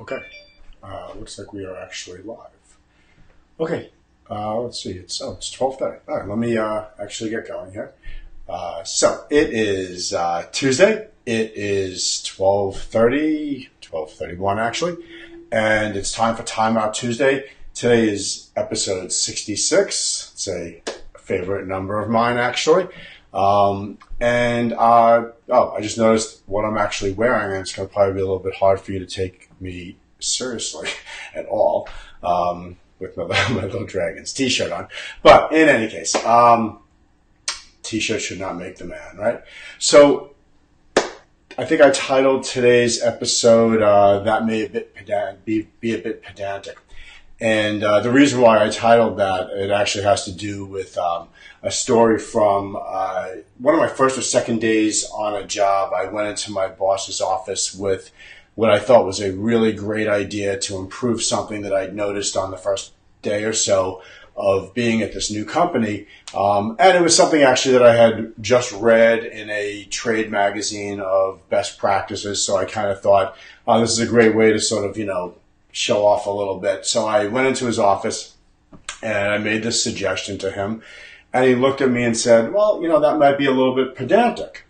Okay. Looks like we are actually live. Okay. Let's see. It's 12:30. All right. Let me actually get going here. So it is Tuesday. It is 12:30, 12:31 actually, and it's time for Timeout Tuesday. Today is episode 66. It's a favorite number of mine actually. I just noticed what I'm actually wearing, and it's going to probably be a little bit hard for you to take me seriously at all with my little Dragons t-shirt on. But in any case, t-shirt should not make the man, right? So I think I titled today's episode that may be a bit pedantic. And the reason why I titled that, it actually has to do with a story from one of my first or second days on a job. I went into my boss's office with what I thought was a really great idea to improve something that I'd noticed on the first day or so of being at this new company. And it was something actually that I had just read in a trade magazine of best practices. So I kind of thought, oh, this is a great way to sort of, show off a little bit. So I went into his office and I made this suggestion to him. And he looked at me and said, well, that might be a little bit pedantic.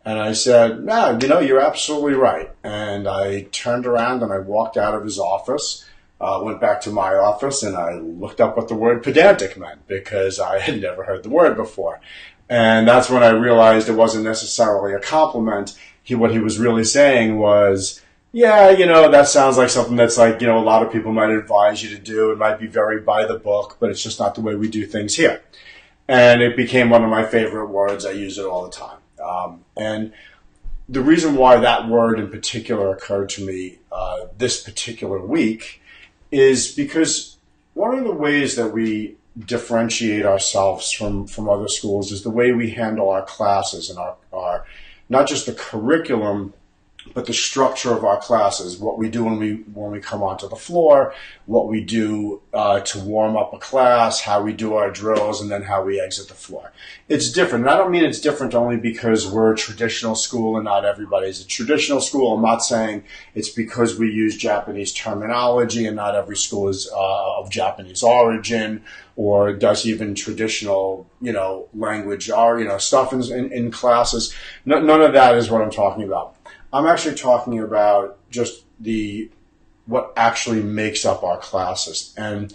And I said, no, you're absolutely right. And I turned around and I walked out of his office, went back to my office, and I looked up what the word pedantic meant because I had never heard the word before. And that's when I realized it wasn't necessarily a compliment. What he was really saying was, yeah, that sounds like something that's like, a lot of people might advise you to do. It might be very by the book, but it's just not the way we do things here. And it became one of my favorite words. I use it all the time. And the reason why that word in particular occurred to me this particular week is because one of the ways that we differentiate ourselves from other schools is the way we handle our classes and our not just the curriculum, but the structure of our classes, what we do when we come onto the floor, what we do to warm up a class, how we do our drills, and then how we exit the floor. It's different. And I don't mean it's different only because we're a traditional school and not everybody's a traditional school. I'm not saying it's because we use Japanese terminology and not every school is of Japanese origin or does even traditional, language or, stuff in classes. None of that is what I'm talking about. I'm actually talking about just what actually makes up our classes. And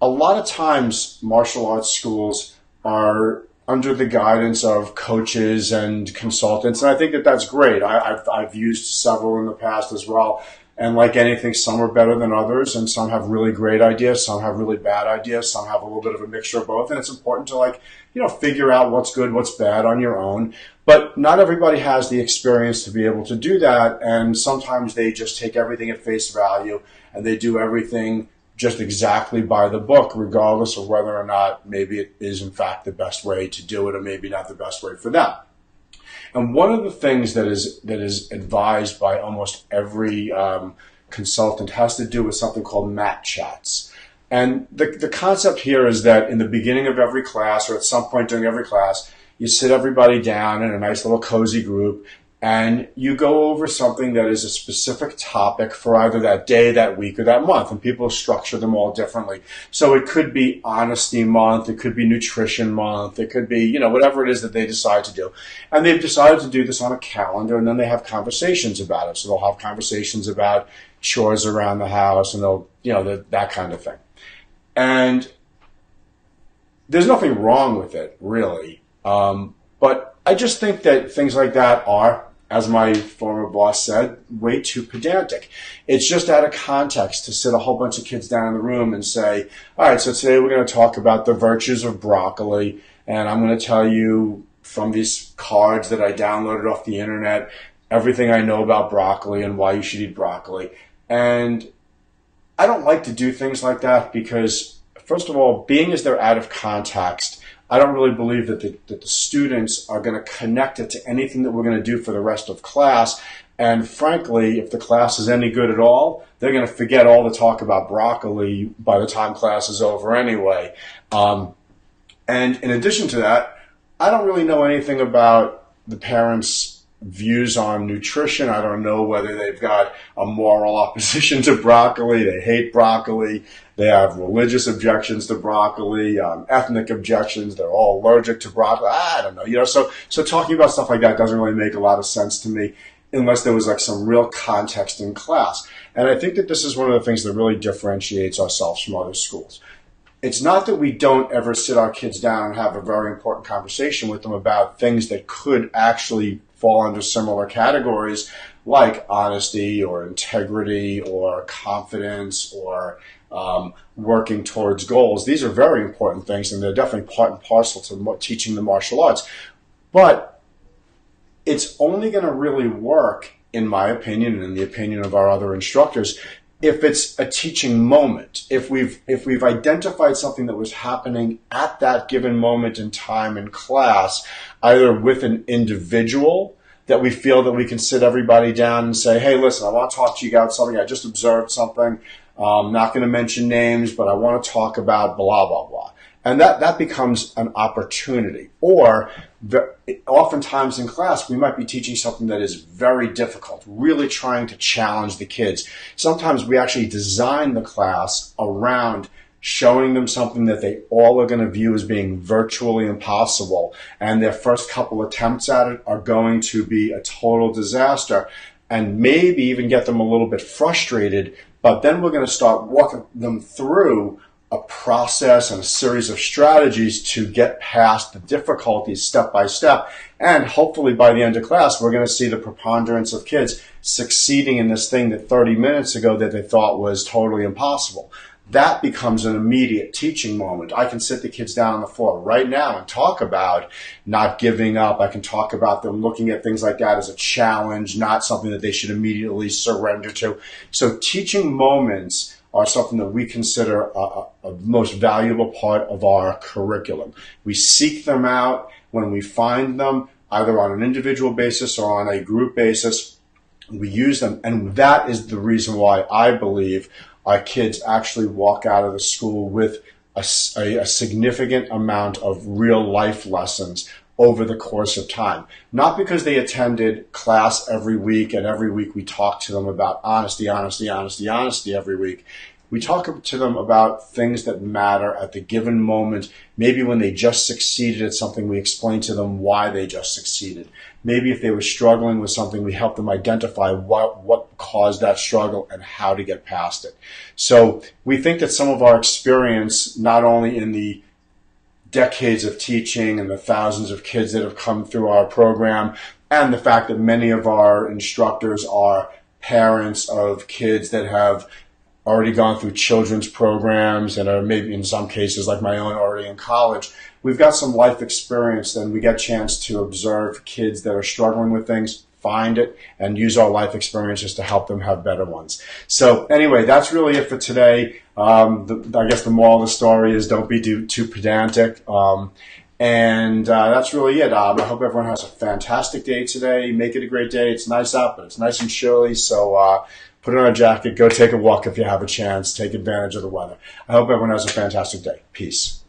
a lot of times martial arts schools are under the guidance of coaches and consultants. And I think that that's great. I've used several in the past as well. And like anything, some are better than others, and some have really great ideas, some have really bad ideas, some have a little bit of a mixture of both. And it's important to figure out what's good, what's bad on your own. But not everybody has the experience to be able to do that. And sometimes they just take everything at face value and they do everything just exactly by the book, regardless of whether or not maybe it is in fact the best way to do it or maybe not the best way for them. And one of the things that is advised by almost every consultant has to do with something called mat chats. And the concept here is that in the beginning of every class or at some point during every class, you sit everybody down in a nice little cozy group and you go over something that is a specific topic for either that day, that week, or that month. And people structure them all differently. So it could be honesty month. It could be nutrition month. It could be, whatever it is that they decide to do. And they've decided to do this on a calendar, and then they have conversations about it. So they'll have conversations about chores around the house and that kind of thing. And there's nothing wrong with it, really. But I just think that things like that are, as my former boss said, way too pedantic. It's just out of context to sit a whole bunch of kids down in the room and say, all right, so today we're going to talk about the virtues of broccoli, and I'm going to tell you from these cards that I downloaded off the internet everything I know about broccoli and why you should eat broccoli. And I don't like to do things like that because, first of all, being as they're out of context, I don't really believe that the students are going to connect it to anything that we're going to do for the rest of class. And frankly, if the class is any good at all, they're going to forget all the talk about broccoli by the time class is over anyway. And in addition to that, I don't really know anything about the parents' views on nutrition. I don't know whether they've got a moral opposition to broccoli. They hate broccoli. They have religious objections to broccoli, ethnic objections. They're all allergic to broccoli. I don't know. So talking about stuff like that doesn't really make a lot of sense to me unless there was like some real context in class. And I think that this is one of the things that really differentiates ourselves from other schools. It's not that we don't ever sit our kids down and have a very important conversation with them about things that could actually fall under similar categories like honesty or integrity or confidence or working towards goals. These are very important things, and they're definitely part and parcel to teaching the martial arts. But it's only going to really work, in my opinion and in the opinion of our other instructors, if it's a teaching moment, if we've identified something that was happening at that given moment in time in class, either with an individual that we feel that we can sit everybody down and say, hey, listen, I want to talk to you about something. I just observed something. I'm not going to mention names, but I want to talk about blah, blah, blah. And that becomes an opportunity. Or oftentimes in class, we might be teaching something that is very difficult, really trying to challenge the kids. Sometimes we actually design the class around showing them something that they all are going to view as being virtually impossible. And their first couple attempts at it are going to be a total disaster and maybe even get them a little bit frustrated. But then we're going to start walking them through a process and a series of strategies to get past the difficulties step by step. And hopefully by the end of class, we're going to see the preponderance of kids succeeding in this thing that 30 minutes ago that they thought was totally impossible. That becomes an immediate teaching moment. I can sit the kids down on the floor right now and talk about not giving up. I can talk about them looking at things like that as a challenge, not something that they should immediately surrender to. So teaching moments are something that we consider a most valuable part of our curriculum. We seek them out when we find them, either on an individual basis or on a group basis. We use them, and that is the reason why I believe our kids actually walk out of the school with a significant amount of real life lessons over the course of time. Not because they attended class every week and every week we talk to them about honesty every week. We talk to them about things that matter at the given moment. Maybe when they just succeeded at something, we explain to them why they just succeeded. Maybe if they were struggling with something, we help them identify what caused that struggle and how to get past it. So we think that some of our experience, not only in the decades of teaching and the thousands of kids that have come through our program, and the fact that many of our instructors are parents of kids that have already gone through children's programs and are maybe in some cases like my own already in college. We've got some life experience and we get a chance to observe kids that are struggling with things, find it, and use our life experiences to help them have better ones. So anyway, that's really it for today. I guess the moral of the story is don't be too pedantic. That's really it. I hope everyone has a fantastic day today. Make it a great day. It's nice out, but it's nice and chilly. So put on a jacket, go take a walk if you have a chance, take advantage of the weather. I hope everyone has a fantastic day. Peace.